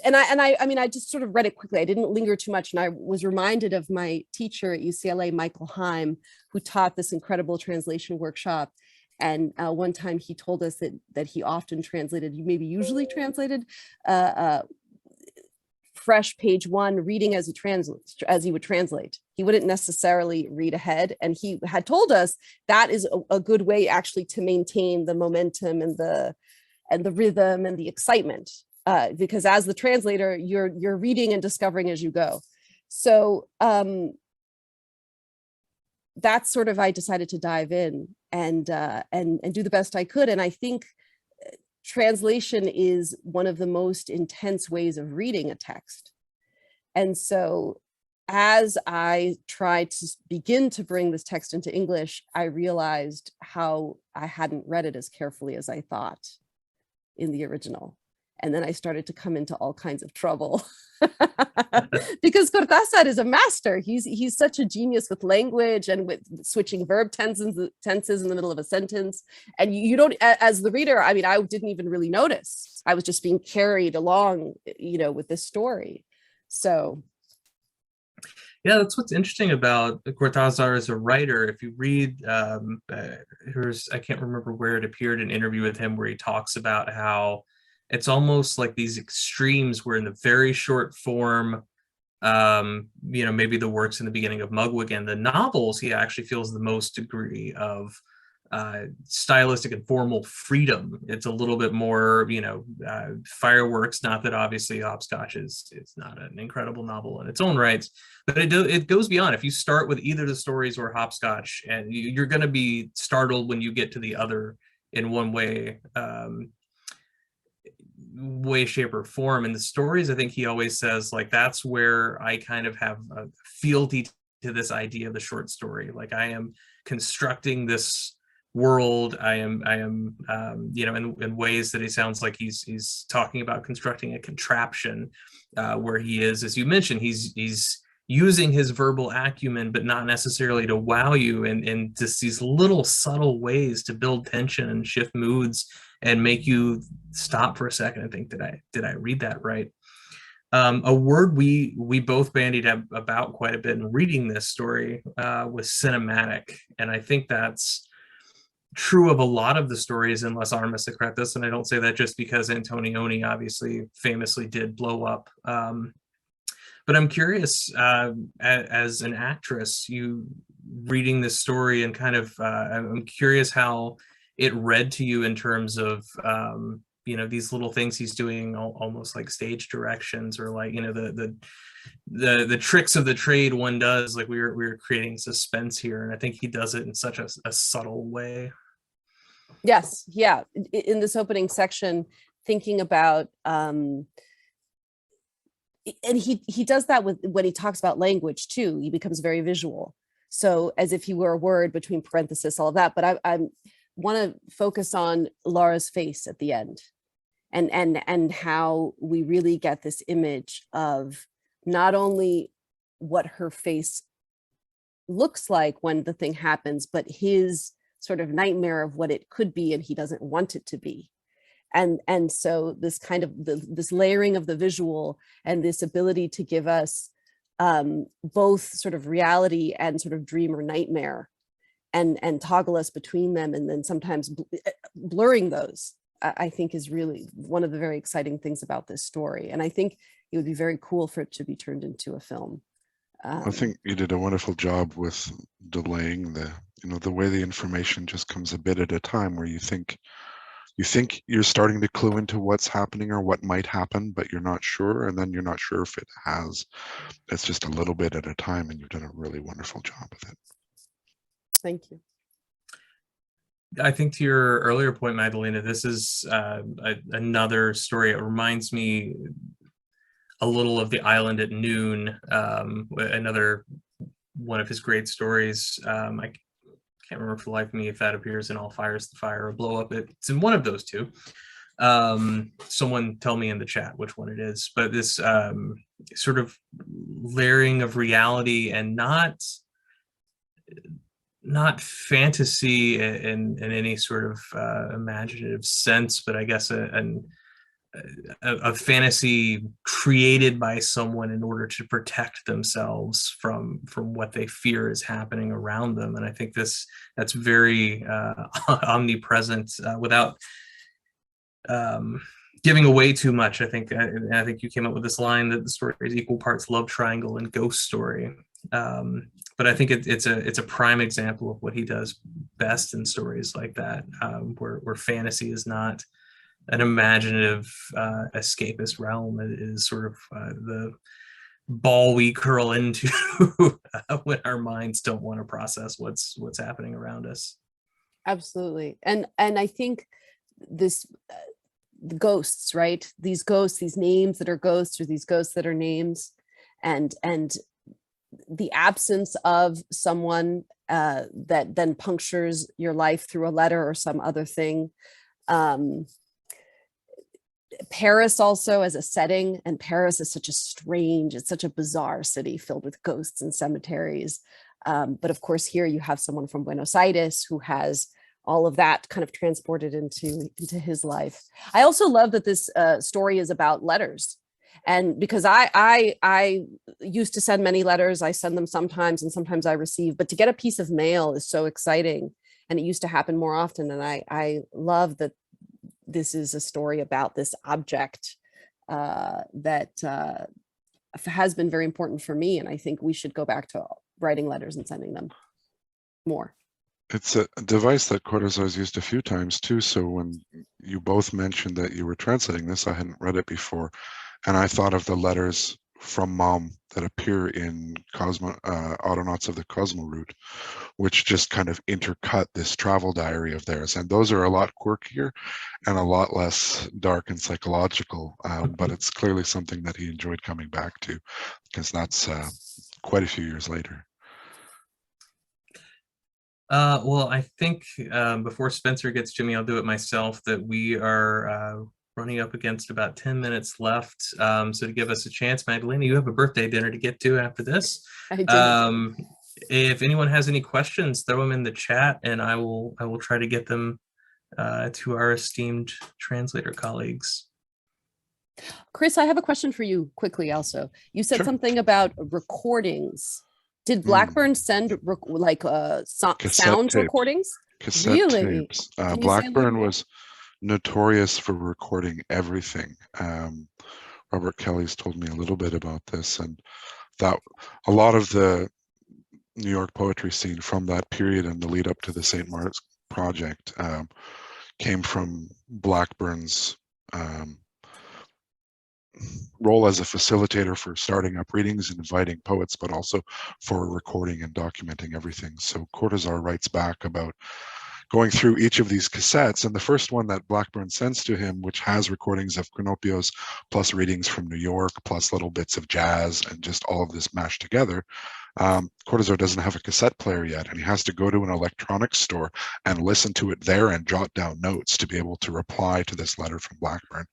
[SPEAKER 4] I mean, I just sort of read it quickly. I didn't linger too much. And I was reminded of my teacher at UCLA, Michael Heim, who taught this incredible translation workshop. And one time he told us that he often translated, usually translated fresh page one, reading as he would translate. He wouldn't necessarily read ahead. And he had told us that is a good way actually to maintain the momentum and the rhythm and the excitement. Because as the translator, you're reading and discovering as you go. So that's sort of, I decided to dive in and do the best I could. And I think translation is one of the most intense ways of reading a text. And so as I tried to begin to bring this text into English, I realized how I hadn't read it as carefully as I thought in the original. And then I started to come into all kinds of trouble because Cortázar is a master. He's such a genius with language and with switching verb tenses in the middle of a sentence. And you don't, as the reader, I mean, I didn't even really notice. I was just being carried along, with this story. So.
[SPEAKER 2] Yeah, that's what's interesting about Cortázar as a writer. If you read, I can't remember where it appeared, an interview with him where he talks about how it's almost like these extremes where in the very short form, maybe the works in the beginning of Mugwig and the novels, he actually feels the most degree of stylistic and formal freedom. It's a little bit more, fireworks. Not that obviously Hopscotch is not an incredible novel in its own rights, but it goes beyond. If you start with either the stories or Hopscotch, and you're going to be startled when you get to the other in one way, shape, or form. And the stories, I think he always says, like, that's where I kind of have a fealty to this idea of the short story. Like, I am constructing this world. I am in ways that he sounds like he's talking about constructing a contraption, where he is, as you mentioned, he's using his verbal acumen, but not necessarily to wow you, and just these little subtle ways to build tension and shift moods and make you stop for a second and think, did I read that right? A word we both bandied about quite a bit in reading this story was cinematic. And I think that's true of a lot of the stories in Las Armas Secretas. And I don't say that just because Antonioni obviously famously did blow up. But I'm curious, as an actress, you reading this story and kind of, I'm curious how it read to you in terms of, these little things he's doing, almost like stage directions, or like, the tricks of the trade one does. Like we were creating suspense here, and I think he does it in such a subtle way.
[SPEAKER 4] Yes, yeah. In this opening section, thinking about, and he does that when he talks about language too. He becomes very visual, so as if he were a word between parentheses, all of that. But I want to focus on Laura's face at the end, and how we really get this image of not only what her face looks like when the thing happens, but his sort of nightmare of what it could be, and he doesn't want it to be. And so this kind of this layering of the visual and this ability to give us both sort of reality and sort of dream or nightmare, and toggle us between them, and then sometimes blurring those, I think is really one of the very exciting things about this story. And I think it would be very cool for it to be turned into a film.
[SPEAKER 3] I think you did a wonderful job with delaying the way the information just comes a bit at a time, where you think you're starting to clue into what's happening or what might happen, but you're not sure, and then you're not sure if it has. It's just a little bit at a time, and you've done a really wonderful job with it.
[SPEAKER 4] Thank you.
[SPEAKER 2] I think to your earlier point, Magdalena, this is another story. It reminds me a little of The Island at Noon, another one of his great stories. I can't remember for the life of me if that appears in All Fires the Fire or Blow Up. It's in one of those two. Someone tell me in the chat which one it is. But this sort of layering of reality, and not fantasy in any sort of imaginative sense, but I guess a fantasy created by someone in order to protect themselves from what they fear is happening around them. And I think that's very omnipresent without giving away too much. I think you came up with this line that the story is equal parts love triangle and ghost story. But I think it's a prime example of what he does best in stories like that, where fantasy is not an imaginative escapist realm. It is sort of the ball we curl into when our minds don't want to process what's happening around us.
[SPEAKER 4] Absolutely. And I think this the ghosts, right? These ghosts, these names that are ghosts, or these ghosts that are names, and the absence of someone that then punctures your life through a letter or some other thing. Paris also as a setting, and Paris is such a strange, it's such a bizarre city filled with ghosts and cemeteries. But of course, here you have someone from Buenos Aires who has all of that kind of transported into his life. I also love that this story is about letters. And because I used to send many letters, I send them sometimes and sometimes I receive, but to get a piece of mail is so exciting. And it used to happen more often. And I love that this is a story about this object that has been very important for me. And I think we should go back to writing letters and sending them more.
[SPEAKER 3] It's a device that Cortazar's used a few times too. So when you both mentioned that you were translating this, I hadn't read it before. And I thought of the letters from Mom that appear in Autonauts of the Cosmo Route, which just kind of intercut this travel diary of theirs. And those are a lot quirkier and a lot less dark and psychological. But it's clearly something that he enjoyed coming back to, because that's quite a few years later.
[SPEAKER 2] Well, I think before Spencer gets to me, I'll do it myself, that we are running up against about 10 minutes left. So to give us a chance, Magdalena, you have a birthday dinner to get to after this.
[SPEAKER 4] I do.
[SPEAKER 2] If anyone has any questions, throw them in the chat and I will try to get them to our esteemed translator colleagues.
[SPEAKER 4] Chris, I have a question for you quickly also. You said
[SPEAKER 3] Sure.
[SPEAKER 4] something about recordings. Did Blackburn send sound
[SPEAKER 3] tapes.
[SPEAKER 4] recordings?
[SPEAKER 3] Cassette
[SPEAKER 4] Really?
[SPEAKER 3] tapes.
[SPEAKER 4] Can you say a little
[SPEAKER 3] Blackburn
[SPEAKER 4] more?
[SPEAKER 3] was notorious for recording everything. Robert Kelly's told me a little bit about this, and that a lot of the New York poetry scene from that period and the lead up to the St. Mark's Project came from Blackburn's role as a facilitator for starting up readings and inviting poets, but also for recording and documenting everything. So Cortazar writes back about going through each of these cassettes, and the first one that Blackburn sends to him, which has recordings of Cronopios plus readings from New York plus little bits of jazz and just all of this mashed together, Cortazar doesn't have a cassette player yet, and he has to go to an electronics store and listen to it there and jot down notes to be able to reply to this letter from Blackburn.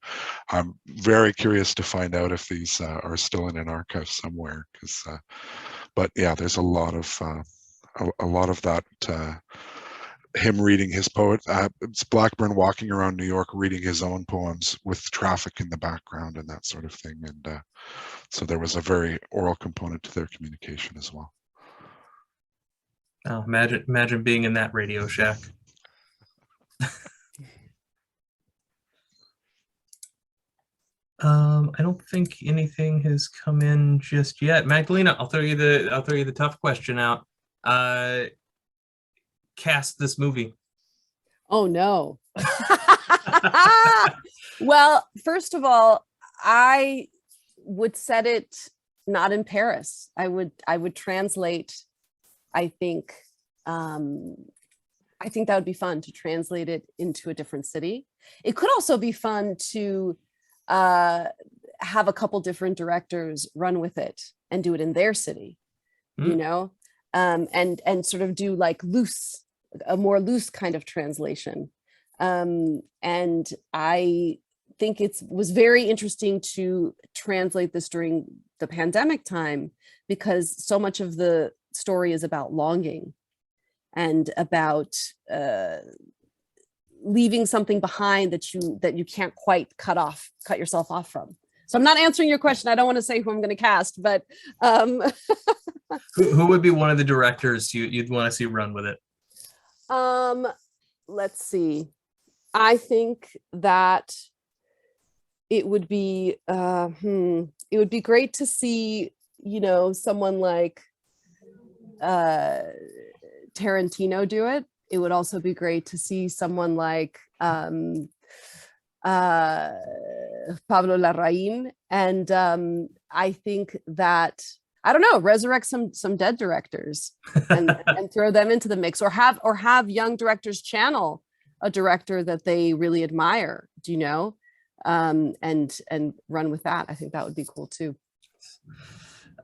[SPEAKER 3] I'm very curious to find out if these are still in an archive somewhere, but yeah, there's a lot of that. Him reading his poet, it's Blackburn walking around New York reading his own poems with traffic in the background and that sort of thing. And so there was a very oral component to their communication as well.
[SPEAKER 2] Oh, imagine being in that Radio Shack. I don't think anything has come in just yet. Magdalena, I'll throw you the tough question out. Cast this movie.
[SPEAKER 4] Oh no. Well, first of all, I would set it not in Paris. I would translate. I think that would be fun to translate it into a different city. It could also be fun to have a couple different directors run with it and do it in their city, you know, and sort of do like a more loose kind of translation. And I think it was very interesting to translate this during the pandemic time, because so much of the story is about longing and about leaving something behind that you can't quite cut yourself off from. So I'm not answering your question. I don't want to say who I'm going to cast, but
[SPEAKER 2] who would be one of the directors you'd want to see run with it?
[SPEAKER 4] Let's see. I think that it would be great to see, someone like Tarantino do it. It would also be great to see someone like Pablo Larraín. And I think that, I don't know, resurrect some dead directors and throw them into the mix, or have young directors channel a director that they really admire, and run with that. I think that would be cool too.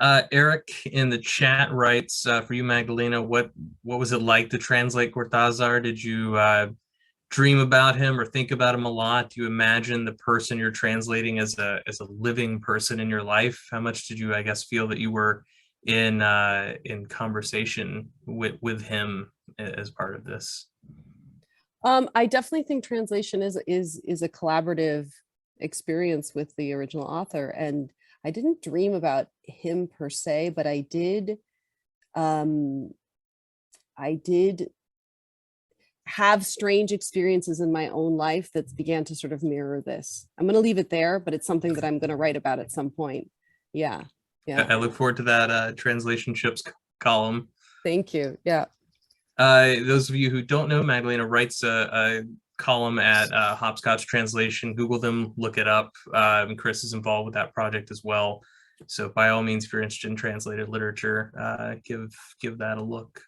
[SPEAKER 2] Eric in the chat writes, for you, Magdalena, what was it like to translate Cortázar? Did you dream about him or think about him a lot? Do you imagine the person you're translating as a living person in your life? How much did you, I guess, feel that you were in conversation with him as part of this?
[SPEAKER 4] I definitely think translation is a collaborative experience with the original author, and I didn't dream about him per se, but I did have strange experiences in my own life that began to sort of mirror this. I'm going to leave it there, but it's something that I'm going to write about at some point. Yeah.
[SPEAKER 2] I look forward to that translation ships column.
[SPEAKER 4] Thank you. Yeah.
[SPEAKER 2] Those of you who don't know, Magdalena writes a column at Hopscotch Translation. Google them, look it up. Chris is involved with that project as well. So by all means, if you're interested in translated literature, give that a look.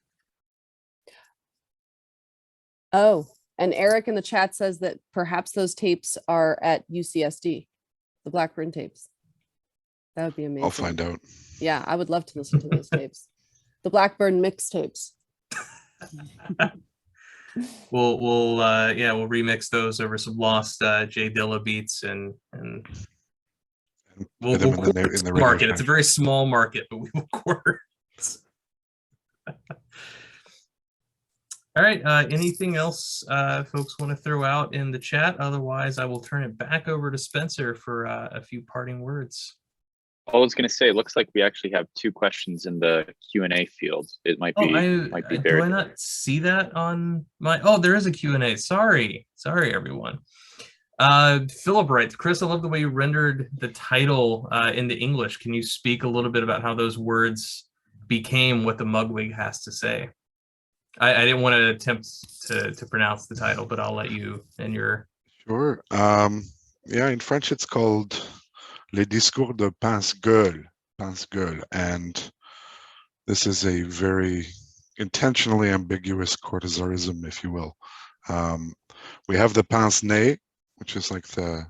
[SPEAKER 4] Oh, and Eric in the chat says that perhaps those tapes are at UCSD, the Blackburn tapes. That would be amazing.
[SPEAKER 3] I'll find out.
[SPEAKER 4] Yeah, I would love to listen to those tapes. The Blackburn mix tapes.
[SPEAKER 2] We'll remix those over some lost Jay Dilla beats and we'll in the market. It's a very small market, but we will quarter. All right. Anything else folks want to throw out in the chat? Otherwise, I will turn it back over to Spencer for a few parting words.
[SPEAKER 1] I was going to say, it looks like we actually have 2 questions in the Q&A field. It might be buried.
[SPEAKER 2] Do I not see that on my? Oh, there is a Q&A. Sorry, everyone. Philip writes, Chris, I love the way you rendered the title into English. Can you speak a little bit about how those words became what the Mugwig has to say? I didn't want to attempt to pronounce the title, but I'll let you and your.
[SPEAKER 3] Sure. Yeah, in French it's called Les Discours de Pince-Gueule, and this is a very intentionally ambiguous Cortazarism, if you will. We have the pince-nez, which is like the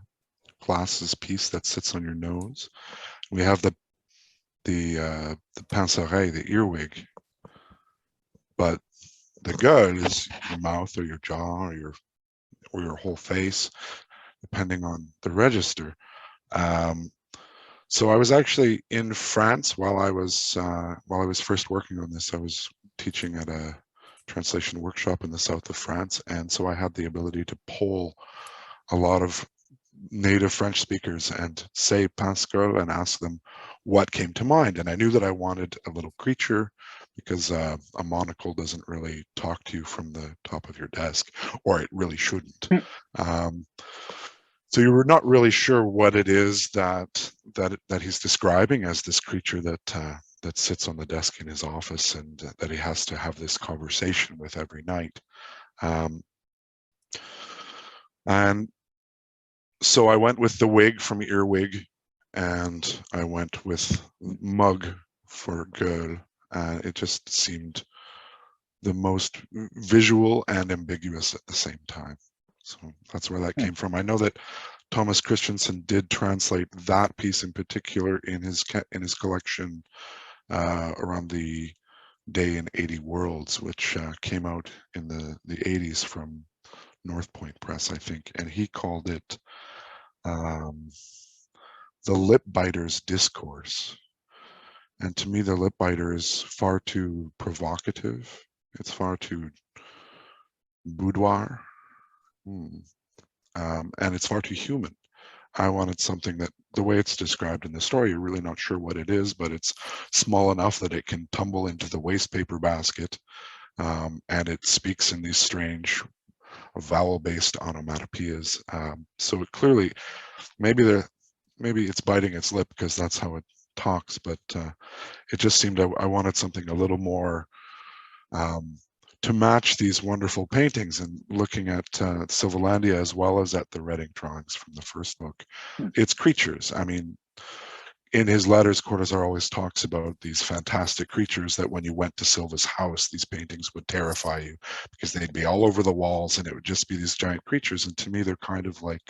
[SPEAKER 3] glasses piece that sits on your nose. We have the pince-oreille, the earwig, but the gueule is your mouth or your jaw or your whole face, depending on the register. So I was actually in France while I was first working on this. I was teaching at a translation workshop in the south of France, and so I had the ability to poll a lot of native French speakers and say pince-gueule and ask them what came to mind. And I knew that I wanted a little creature because a monocle doesn't really talk to you from the top of your desk, or it really shouldn't. So you were not really sure what it is that he's describing as this creature that sits on the desk in his office and that he has to have this conversation with every night. And so I went with the wig from earwig, and I went with mug for gueule. It just seemed the most visual and ambiguous at the same time. So that's where that came from. I know that Thomas Christensen did translate that piece in particular in his collection around the Day in 80 Worlds, which came out in the 80s from North Point Press, I think, and he called it the Lip Biters Discourse. And to me, the lip biter is far too provocative. It's far too boudoir. And it's far too human. I wanted something that, the way it's described in the story, you're really not sure what it is, but it's small enough that it can tumble into the waste paper basket. And it speaks in these strange vowel-based onomatopoeias. So it clearly, maybe it's biting its lip because that's how it talks, but it just seemed I wanted something a little more to match these wonderful paintings. And looking at Silvalandia as well as at the Reading drawings from the first book, it's creatures. I mean, in his letters, Cortazar always talks about these fantastic creatures that when you went to Silva's house, these paintings would terrify you because they'd be all over the walls and it would just be these giant creatures. And to me, they're kind of like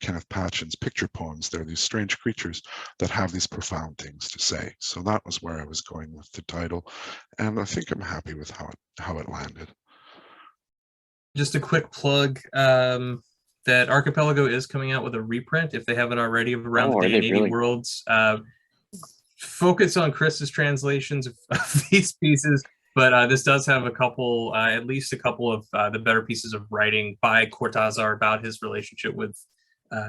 [SPEAKER 3] Kenneth Patchen's picture poems. They're these strange creatures that have these profound things to say. So that was where I was going with the title. And I think I'm happy with how it landed.
[SPEAKER 2] Just a quick plug. That Archipelago is coming out with a reprint, if they haven't already, of Around the Day in 80 really? Worlds. Focus on Chris's translations of these pieces, but this does have a couple, at least a couple of the better pieces of writing by Cortazar about his relationship with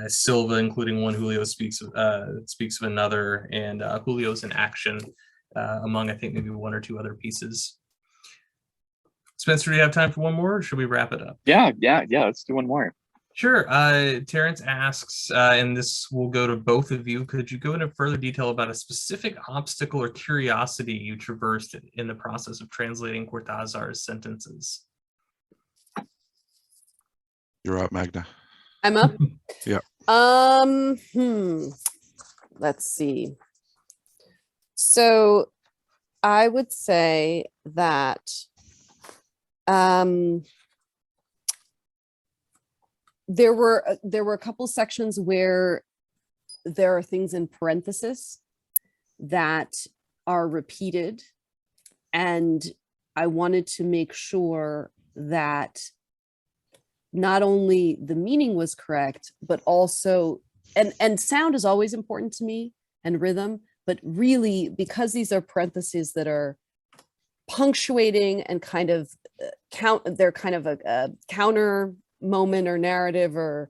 [SPEAKER 2] Silva, including one Julio speaks of another, and Julio's in action, among I think maybe one or two other pieces. Spencer, do you have time for one more, or should we wrap it up?
[SPEAKER 1] Yeah, let's do one more.
[SPEAKER 2] Sure. Terrence asks, and this will go to both of you, could you go into further detail about a specific obstacle or curiosity you traversed in the process of translating Cortazar's sentences?
[SPEAKER 3] You're up, Magda.
[SPEAKER 4] I'm up?
[SPEAKER 3] Yeah.
[SPEAKER 4] Let's see. So I would say that there were a couple sections where there are things in parenthesis that are repeated, and I wanted to make sure that not only the meaning was correct, but also, and sound is always important to me, and rhythm, but really because these are parentheses that are punctuating and kind of they're kind of a counter moment or narrative or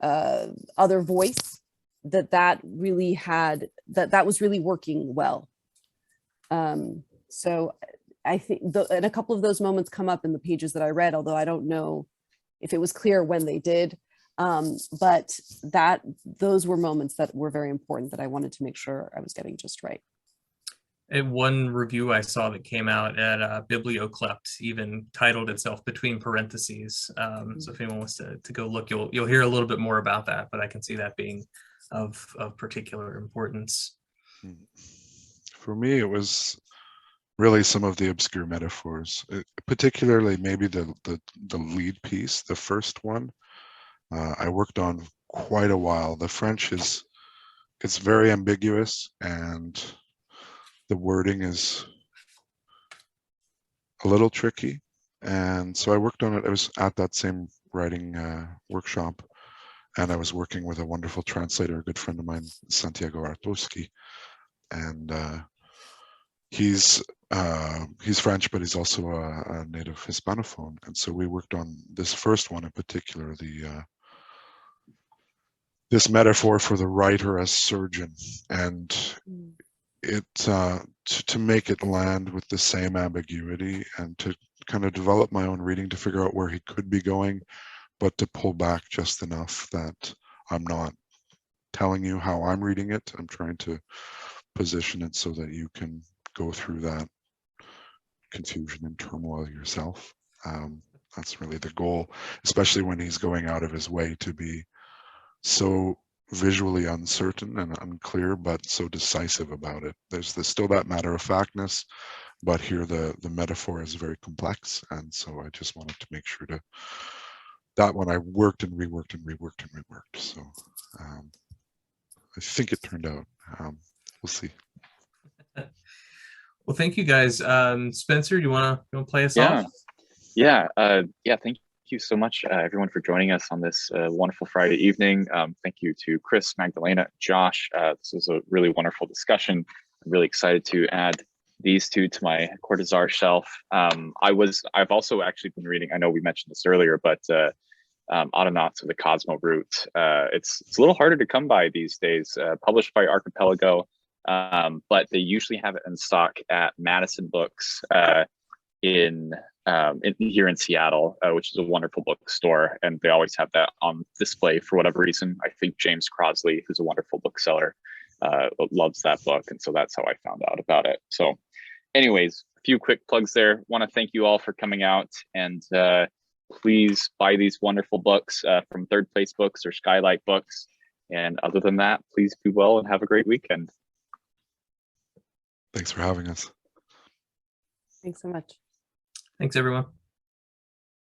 [SPEAKER 4] other voice, that really had that was really working well. So I think and a couple of those moments come up in the pages that I read, although I don't know if it was clear when they did, but those were moments that were very important that I wanted to make sure I was getting just right.
[SPEAKER 2] And one review I saw that came out at Biblioclept even titled itself Between Parentheses. So if anyone wants to go look, you'll hear a little bit more about that, but I can see that being of particular importance.
[SPEAKER 3] For me, it was really some of the obscure metaphors, particularly maybe the lead piece, the first one. I worked on quite a while. The French it's very ambiguous, and the wording is a little tricky. And so I worked on it. I was at that same writing workshop, and I was working with a wonderful translator, a good friend of mine, Santiago Artowski. And he's French, but he's also a native Hispanophone. And so we worked on this first one in particular, this metaphor for the writer as surgeon, and it to make it land with the same ambiguity, and to kind of develop my own reading to figure out where he could be going, but to pull back just enough that I'm not telling you how I'm reading it. I'm trying to position it so that you can go through that confusion and turmoil yourself. That's really the goal, especially when he's going out of his way to be so visually uncertain and unclear, but so decisive about it. There's still that matter-of-factness, but here the metaphor is very complex, and so I just wanted to make sure that one I worked and reworked and reworked and reworked. So I think it turned out. We'll see.
[SPEAKER 2] Well, thank you guys. Spencer, do you want to play us off?
[SPEAKER 1] Yeah. Thank you so much, everyone, for joining us on this wonderful Friday evening. Thank you to Chris, Magdalena, Josh. This was a really wonderful discussion. I'm really excited to add these two to my Cortazar shelf. I've also actually been reading, I know we mentioned this earlier, but Autonauts of the Cosmo route. It's a little harder to come by these days, published by Archipelago, but they usually have it in stock at Madison Books here in Seattle, which is a wonderful bookstore, and they always have that on display for whatever reason. I think James Crosley, who's a wonderful bookseller, loves that book, and so that's how I found out about it. So anyways, a few quick plugs there. Want to thank you all for coming out, and please buy these wonderful books from Third Place Books or Skylight Books. And other than that, please be well and have a great weekend.
[SPEAKER 3] Thanks for having us.
[SPEAKER 4] Thanks so much.
[SPEAKER 2] Thanks, everyone.